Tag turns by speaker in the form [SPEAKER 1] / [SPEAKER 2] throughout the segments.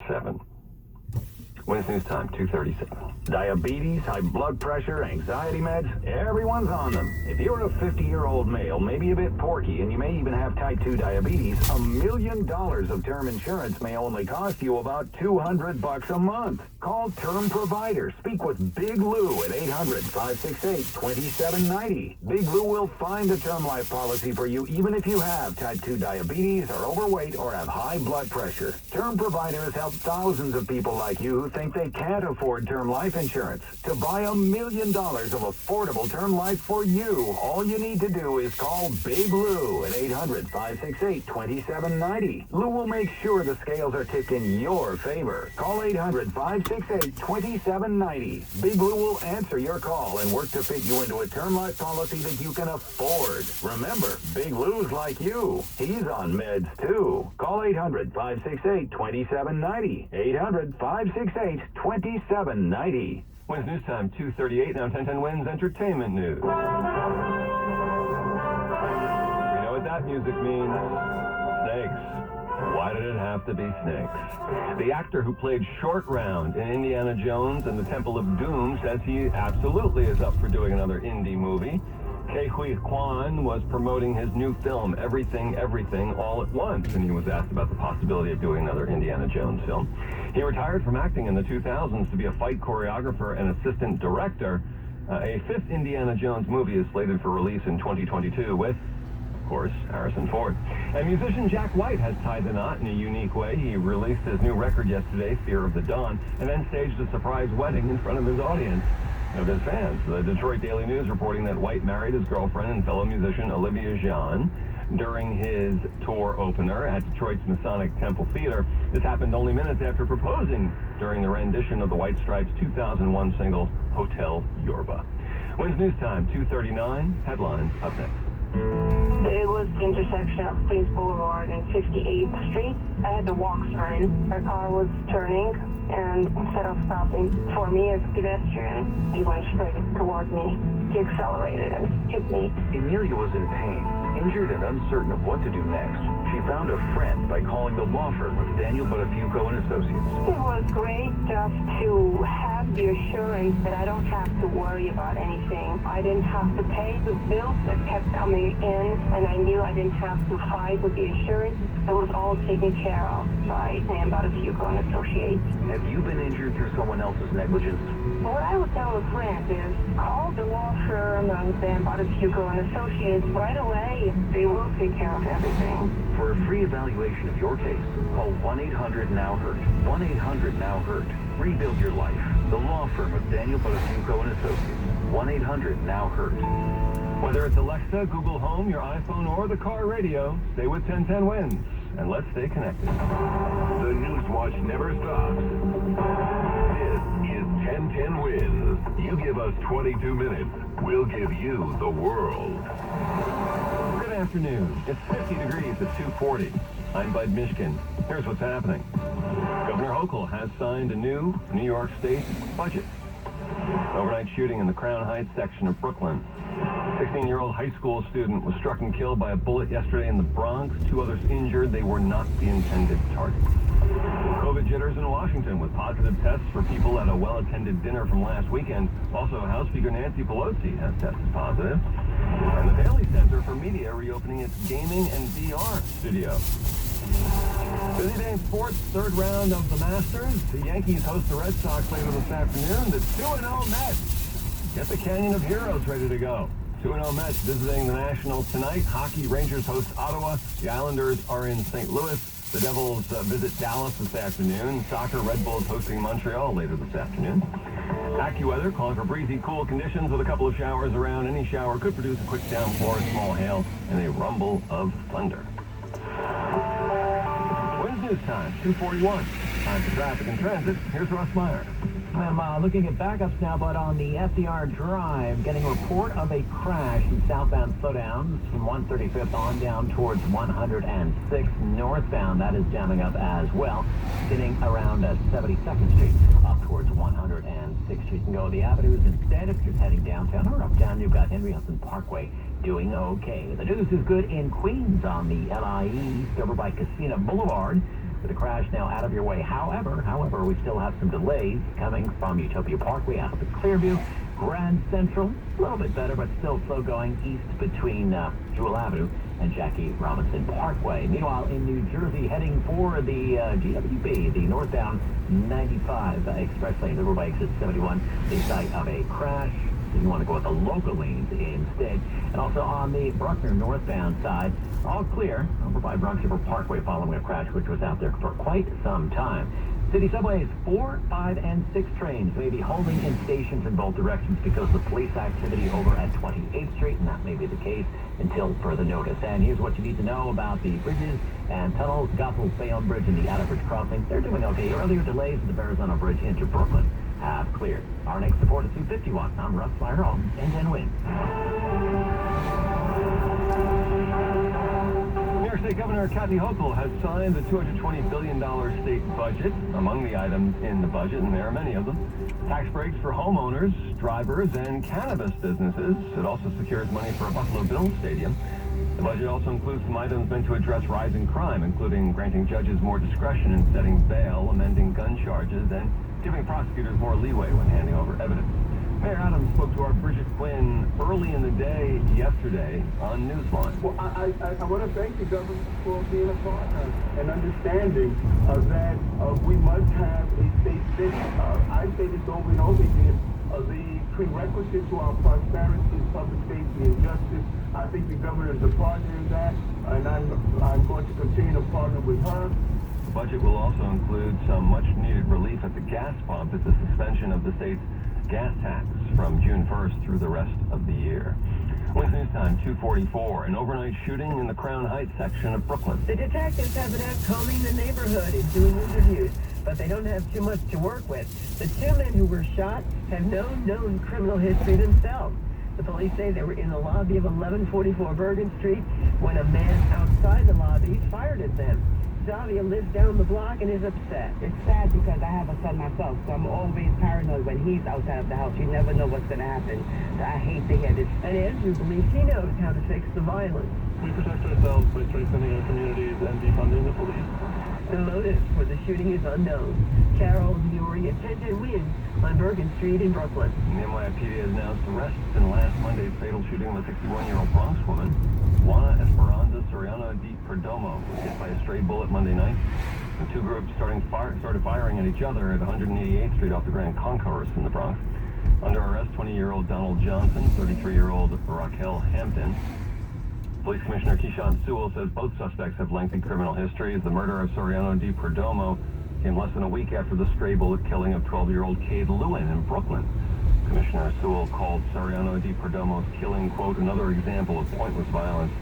[SPEAKER 1] 7. Wednesday News Time, 2:37. Diabetes, high blood pressure, anxiety meds, everyone's on them. If you're a 50-year-old male, maybe a bit porky, and you may even have type 2 diabetes, $1 million of term insurance may only cost you about $200 a month. Call Term Provider. Speak with Big Lou at 800-568-2790. Big Lou will find a term life policy for you even if you have type 2 diabetes, are overweight, or have high blood pressure. Term Provider has helped thousands of people like you who think they can't afford term life insurance. To buy $1 million of affordable term life for you, all you need to do is call Big Lou at 800-568-2790. Lou will make sure the scales are tipped in your favor. Call 800-568-2790. Big Lou will answer your call and work to fit you into a term life policy that you can afford. Remember, Big Lou's like you. He's on meds too. Call 800-568-2790. 800-568-2790. Wednesday News Time, 2:38. Now 1010 Wins Entertainment News. We know what that music means. Snakes. Why did it have to be snakes? The actor who played Short Round in Indiana Jones and the Temple of Doom says he absolutely is up for doing another indie movie. Ke Huy Quan was promoting his new film, Everything, Everything, All at Once, and he was asked about the possibility of doing another Indiana Jones film. He retired from acting in the 2000s to be a fight choreographer and assistant director. A fifth Indiana Jones movie is slated for release in 2022 with, of course, Harrison Ford. And musician Jack White has tied the knot in a unique way. He released his new record yesterday, Fear of the Dawn, and then staged a surprise wedding in front of his audience. Of his fans. The Detroit Daily News reporting that White married his girlfriend and fellow musician Olivia Jean during his tour opener at Detroit's Masonic Temple Theater. This happened only minutes after proposing during the rendition of the White Stripes' 2001 single, Hotel Yorba. Wednesday News Time, 2:39. Headlines up next.
[SPEAKER 2] It was the intersection of Queens Boulevard and 58th Street. I had the walk sign. Our car was turning, and instead of stopping for me as a pedestrian, he went straight toward me. He accelerated and hit me.
[SPEAKER 3] Emilia was in pain, injured and uncertain of what to do next. She found a friend by calling the law firm of Daniel Buttafuoco and Associates.
[SPEAKER 2] It was great just to have the assurance that I don't have to worry about anything. I didn't have to pay the bills that kept coming in, and I knew I didn't have to fight with the insurance. It was all taken care of by Dan Buttafuoco and Associates.
[SPEAKER 3] Have you been injured through someone else's negligence?
[SPEAKER 2] What I would tell a friend is call the law firm of Dan Buttafuoco and Associates right away. They will take care of everything.
[SPEAKER 3] For a free evaluation of your case, call 1-800-NOW-HURT. 1-800-NOW-HURT. Rebuild your life. The law firm of Daniel Buttafuoco and Associates. 1-800-NOW-HURT.
[SPEAKER 1] Whether it's Alexa, Google Home, your iPhone, or the car radio, stay with 1010 Wins, and let's stay connected.
[SPEAKER 4] The News Watch never stops. This is 1010 Wins. You give us 22 minutes, we'll give you the world.
[SPEAKER 1] Good afternoon. It's 50 degrees at 2:40. I'm Bud Mishkin. Here's what's happening. Governor Hochul has signed a new New York State budget. Overnight shooting in the Crown Heights section of Brooklyn. 16-year-old high school student was struck and killed by a bullet yesterday in the Bronx. 2 others injured. They were not the intended targets. COVID jitters in Washington with positive tests for people at a well-attended dinner from last weekend. Also, House Speaker Nancy Pelosi has tested positive. And the Bailey Center for Media reopening its gaming and VR studio. Busy day in sports, third round of the Masters. The Yankees host the Red Sox later this afternoon. The 2-0 Mets get the Canyon of Heroes ready to go. 2-0 Mets visiting the National tonight. Hockey, Rangers host Ottawa. The Islanders are in St. Louis. The Devils visit Dallas this afternoon. Soccer, Red Bulls hosting Montreal later this afternoon. AccuWeather calling for breezy, cool conditions with a couple of showers around. Any shower could produce a quick downpour, small hail, and a rumble of thunder. Wednesday News Time, 2:41. Time for traffic and transit. Here's Russ Meyer.
[SPEAKER 5] I'm looking at backups now, but on the FDR Drive, getting a report of a crash in southbound slowdowns from 135th on down towards 106 northbound. That is jamming up as well, sitting around 72nd Street up towards 106th Street. You can go the avenues instead if you're heading downtown or uptown. You've got Henry Hudson Parkway doing okay. The news is good in Queens on the LIE, over by Casino Boulevard. with the crash now out of your way. However, we still have some delays coming from Utopia Parkway out to Clearview. Grand Central, a little bit better, but still slow going east between Jewel Avenue and Jackie Robinson Parkway. Meanwhile, in New Jersey, heading for the GWB, the northbound 95 express lane, over by exit 71, the site of a crash. So you want to go with the local lanes instead. And also on the Bruckner northbound side, all clear over by Bronx River Parkway following a crash which was out there for quite some time. City subways, 4, 5, and 6 trains may be holding in stations in both directions because of the police activity over at 28th Street, and that may be the case until further notice. And here's what you need to know about the bridges and tunnels. Gothel-Bayonne Bridge and the Outerbridge Crossing, they're doing okay. Earlier delays in the Verrazano Bridge into Brooklyn have cleared. Our next report at 2:51. I'm Russ Firehall, 10-10 win.
[SPEAKER 1] New York State Governor Kathy Hochul has signed the $220 billion state budget. Among the items in the budget, and there are many of them, tax breaks for homeowners, drivers, and cannabis businesses. It also secures money for a Buffalo Bills stadium. The budget also includes some items meant to address rising crime, including granting judges more discretion in setting bail, amending gun charges, and giving prosecutors more leeway when handing over evidence. Mayor Adams spoke to our Bridget Quinn early in the day yesterday on Newsline.
[SPEAKER 6] Well, I want to thank the government for being a partner and understanding that we must have a state city. I say this over and over again. The prerequisite to our prosperity is public safety and justice. I think the governor is a partner in that, and I'm going to continue to partner with her.
[SPEAKER 1] The budget will also include some much-needed relief at the gas pump. It's a suspension of the state's gas tax from June 1st through the rest of the year. Wednesday News Time, 2:44. An overnight shooting in the Crown Heights section of Brooklyn.
[SPEAKER 7] The detectives have been out combing the neighborhood and doing interviews, but they don't have too much to work with. The 2 men who were shot have no known criminal history themselves. The police say they were in the lobby of 1144 Bergen Street when a man outside the lobby fired at them. Davia lives down the block and is upset.
[SPEAKER 8] It's sad because I have a son myself, so I'm always paranoid when he's outside of the house. You never know what's going to happen. So I hate to hear this.
[SPEAKER 7] And Andrew believes he knows how to fix the violence.
[SPEAKER 9] We protect ourselves by strengthening our communities and defunding the police.
[SPEAKER 7] The motive for the shooting is unknown. Carol Uri at 10-10 wins on Bergen Street in Brooklyn.
[SPEAKER 1] The NYPD has announced arrests in last Monday's fatal shooting of a 61-year-old Bronx woman. Juana Esperanza Soriano di Perdomo was hit by a stray bullet Monday night. The two groups started firing at each other at 188th Street off the Grand Concourse in the Bronx. Under arrest, 20-year-old Donald Johnson, 33-year-old Raquel Hampton. Police Commissioner Keyshawn Sewell says both suspects have lengthy criminal histories. The murder of Soriano di Perdomo came less than a week after the stray bullet killing of 12-year-old Cade Lewin in Brooklyn. Commissioner Sewell called Soriano di Perdomo's killing, quote, another example of pointless violence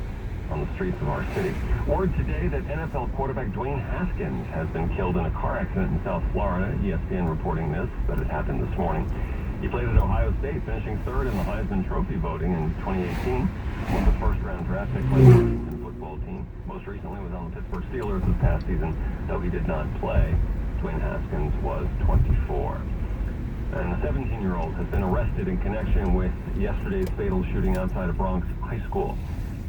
[SPEAKER 1] on the streets of our city. Word today that NFL quarterback Dwayne Haskins has been killed in a car accident in South Florida. ESPN reporting this, that it happened this morning. He played at Ohio State, finishing third in the Heisman Trophy voting in 2018. Won the first-round draft pick by the Washington football team. Most recently was on the Pittsburgh Steelers this past season, though he did not play. Dwayne Haskins was 24. And the 17-year-old has been arrested in connection with yesterday's fatal shooting outside of Bronx High School.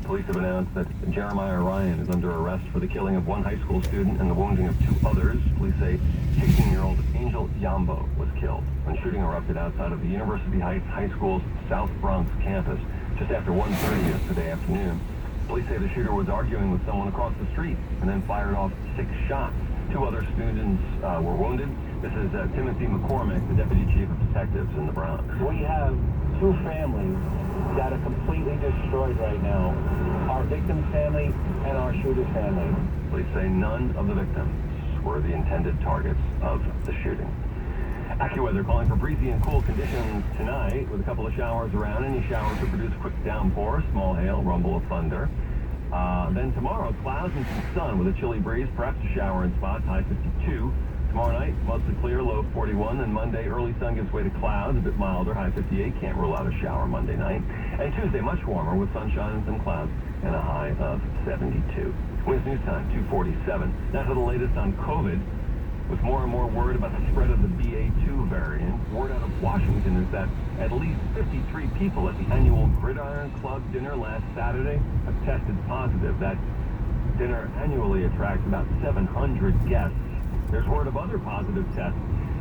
[SPEAKER 1] Police have announced that Jeremiah Ryan is under arrest for the killing of one high school student and the wounding of 2 others. Police say 16-year-old Angel Yambo was killed when shooting erupted outside of the University Heights High School's South Bronx campus just after 1:30 yesterday afternoon. Police say the shooter was arguing with someone across the street and then fired off 6 shots. 2 other students were wounded. This is Timothy McCormick, the Deputy Chief of Detectives in the Bronx.
[SPEAKER 6] We have 2 families that are completely destroyed right now. Our victim's family and our shooter's family.
[SPEAKER 1] Police say none of the victims were the intended targets of the shooting. AccuWeather calling for breezy and cool conditions tonight with a couple of showers around. Any showers will produce quick downpour, small hail, rumble of thunder. Then tomorrow, clouds and some sun with a chilly breeze, perhaps a shower in spots, high 52. Tomorrow night, mostly clear, low 41. Then Monday, early sun gives way to clouds, a bit milder, high 58. Can't rule out a shower Monday night. And Tuesday, much warmer with sunshine and some clouds and a high of 72. Wednesday News Time, 2:47. Now to the latest on COVID. With more and more word about the spread of the BA2 variant, word out of Washington is that at least 53 people at the annual Gridiron Club dinner last Saturday have tested positive. That dinner annually attracts about 700 guests. There's word of other positive tests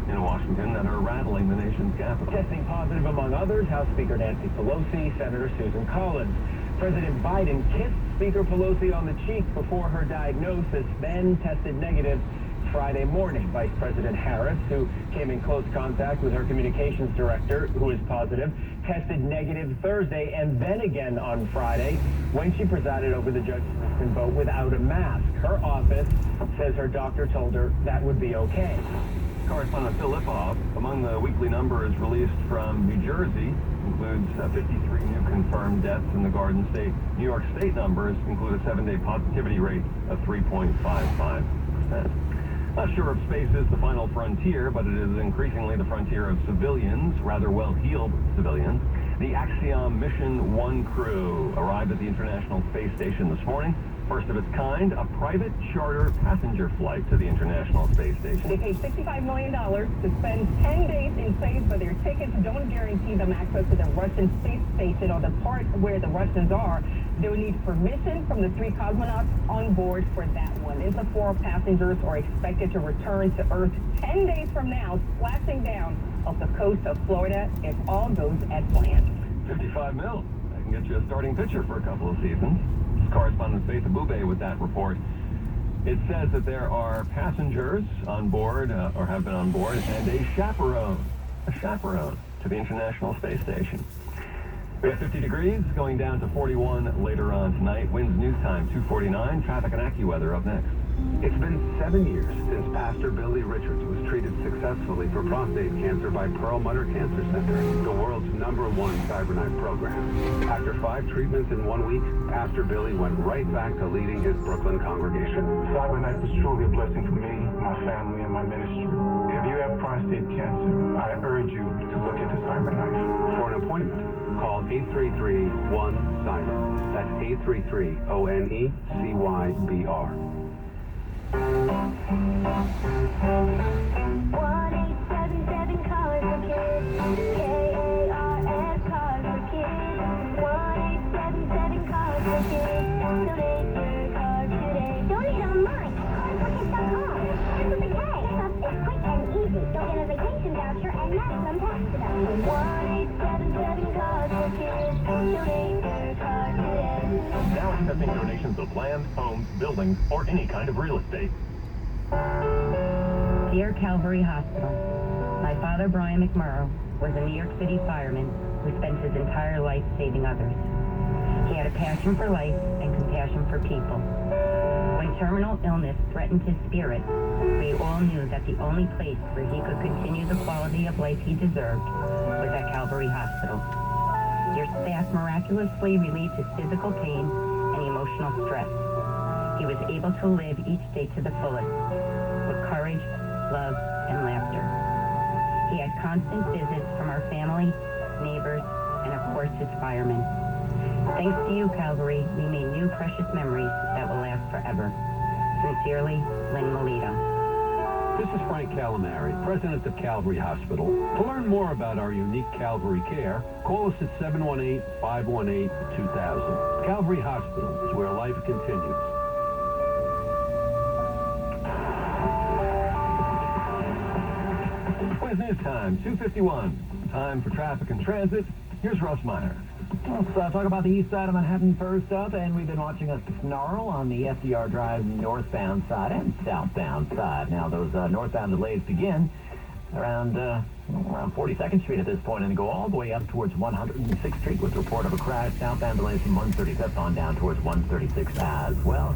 [SPEAKER 1] in Washington that are rattling the nation's capital.
[SPEAKER 5] Testing positive among others, House Speaker Nancy Pelosi, Senator Susan Collins. President Biden kissed Speaker Pelosi on the cheek before her diagnosis, then tested negative Friday morning. Vice President Harris, who came in close contact with her communications director, who is positive, tested negative Thursday and then again on Friday when she presided over the judge's vote without a mask. Her office says her doctor told her that would be okay.
[SPEAKER 1] Correspondent Phil Lipoff, among the weekly numbers released from New Jersey, includes 53 new confirmed deaths in the Garden State. New York State numbers include a 7-day positivity rate of 3.55%. Not sure if space is the final frontier, but it is increasingly the frontier of civilians, rather well-heeled civilians. The Axiom Mission 1 crew arrived at the International Space Station this morning. First of its kind, a private charter passenger flight to the International Space Station.
[SPEAKER 7] They paid $65 million to spend 10 days in space, but their tickets don't guarantee them access to the Russian space station or the part where the Russians are. They will need permission from the 3 cosmonauts on board for that one. The 4 passengers are expected to return to Earth 10 days from now, splashing down off the coast of Florida if all goes as planned.
[SPEAKER 1] $55 million. That can get you a starting pitcher for a couple of seasons. Correspondent Faith Abube with that report. It says that there are passengers on board, or have been on board, and a chaperone to the International Space Station. We have 50 degrees, going down to 41 later on tonight. Winds news time 2:49. Traffic and AccuWeather up next.
[SPEAKER 10] It's been 7 years since Pastor Billy Richards was treated successfully for prostate cancer by Perlmutter Cancer Center, the world's #1 CyberKnife program. After 5 treatments in 1 week, Pastor Billy went right back to leading his Brooklyn congregation.
[SPEAKER 6] CyberKnife is truly a blessing for me, my family, and my ministry. If you have prostate cancer, I urge you to look into CyberKnife.
[SPEAKER 10] For an appointment, call 833-1-CYBER. That's 833-ONECYBR.
[SPEAKER 11] 1877 cars for kids. KARS cars for kids. 1877 cars for kids. Donate your cars today. Donate online. Carsforkids.com. It's with a K. It's quick and easy. You'll get a vacation voucher and maximum tax deduction. 1877 cars for kids. Donate your cars today.
[SPEAKER 1] Now accepting donations of land, homes, buildings, or any kind of real estate.
[SPEAKER 12] Dear Calvary Hospital, my father, Brian McMurrow, was a New York City fireman who spent his entire life saving others. He had a passion for life and compassion for people. When terminal illness threatened his spirit, we all knew that the only place where he could continue the quality of life he deserved was at Calvary Hospital. Your staff miraculously relieved his physical pain and emotional stress. He was able to live each day to the fullest, with courage, love, and laughter. He had constant visits from our family, neighbors, and of course his firemen. Thanks to you, Calvary, we made new precious memories that will last forever. Sincerely, Lynn Melito.
[SPEAKER 13] This is Frank Calamari, president of Calvary Hospital. To learn more about our unique Calvary care, call us at 718-518-2000. Calvary Hospital is where life continues.
[SPEAKER 1] Quiz News time, 2:51. Time for traffic and transit. Here's Russ Meyer.
[SPEAKER 5] Let's talk about the east side of Manhattan first up, and we've been watching a snarl on the FDR Drive northbound side and southbound side. Now, those northbound delays begin around 42nd Street at this point and go all the way up towards 106th Street with report of a crash. Southbound delays from 135th on down towards 136th as well.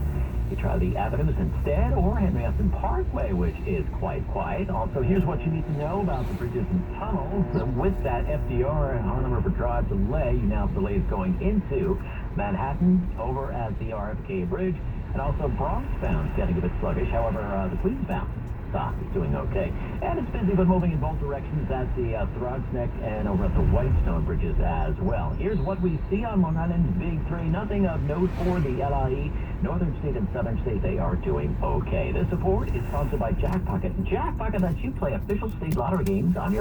[SPEAKER 5] You try the Avenues instead, or Henry Upton Parkway, which is quite quiet. Also, here's what you need to know about the bridges and tunnels. With that FDR and Harlem River Drive delay, you now have delays going into Manhattan over at the RFK Bridge, and also Bronxbound getting a bit sluggish. However, the Queensbound stop is doing okay. And it's busy but moving in both directions at the Throgs Neck and over at the Whitestone Bridges as well. Here's what we see on Long Island's Big Three. Nothing of note for the LIE. Northern State and Southern State, they are doing okay. This report is sponsored by Jackpocket. Jackpocket lets you play official state lottery games on your